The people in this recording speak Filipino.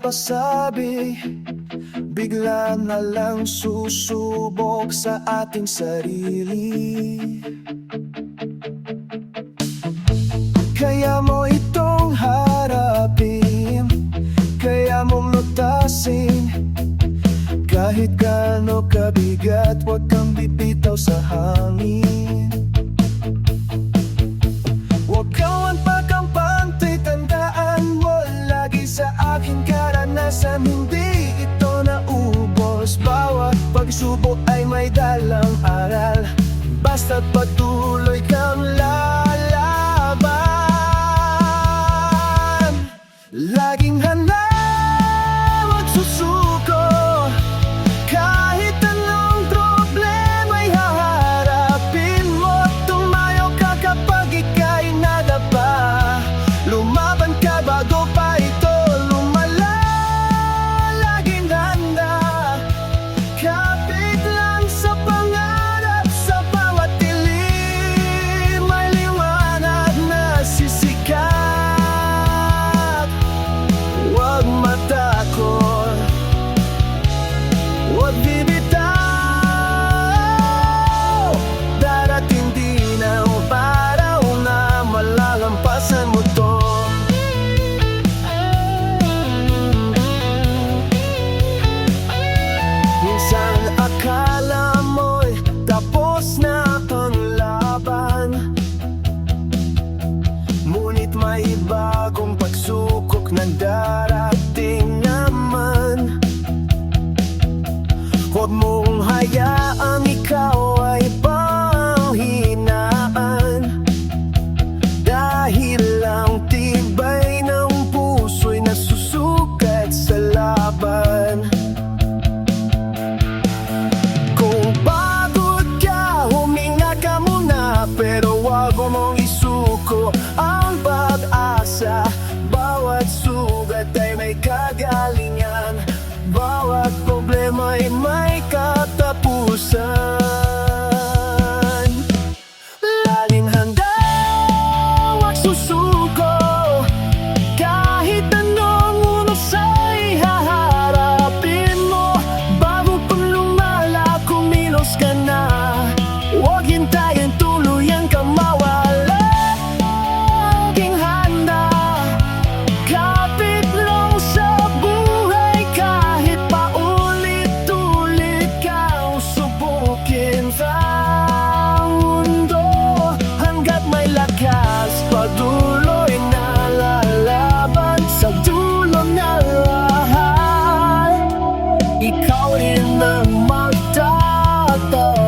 pasabi, bigla na lang susubok sa ating sarili. Kaya mo itong harapin, kaya mong lutasin. Kahit gaano kabigat, huwag kang bibitaw sa hangin. Huwag kang magpakampante, tandaan mo lagi sa aking karanasan. Hindi ito naubos, bawat pagsubok ay may dalang aral. Basta't patuloy kang lalaban. Laging handa magsusuko, kahit anong problema'y haharapin mo. Tumayo ka kapag ika'y nadapa, lumaban ka bago pa ito lumala. Laging handa, kapit lang sa pangarap. Sa bawat dilim may liwanag na sisikat. Huwag matakot, huwag bibitaw. Darating din ang araw na malalampasan mo to. Minsan akala mo'y tapos na ang laban, ngunit may bagong pagsubok na darating naman. Huwag mong hayaang ikaw ay panghinaan, dahil ang tibay ng puso'y nasusukat sa laban. Kung pagod ka, huminga ka muna, pero huwag mong isuko ang pag-asa. Bawat sugat ay may kagalingan, bawat problema ay may katapusan. Laging handa, huwag susuko, kahit anong unos ay haharapin mo. Bago pang lumala, kumilos ka na, huwag hintayin tuluyan kang mawala. Laging handa, kapit lang sa buhay, kahit paulit-ulit kang subukin ang mundo. Hanggat may lakas, patuloy na lalaban sa dulo na lahat. Ikaw rin ang magtatagumpay.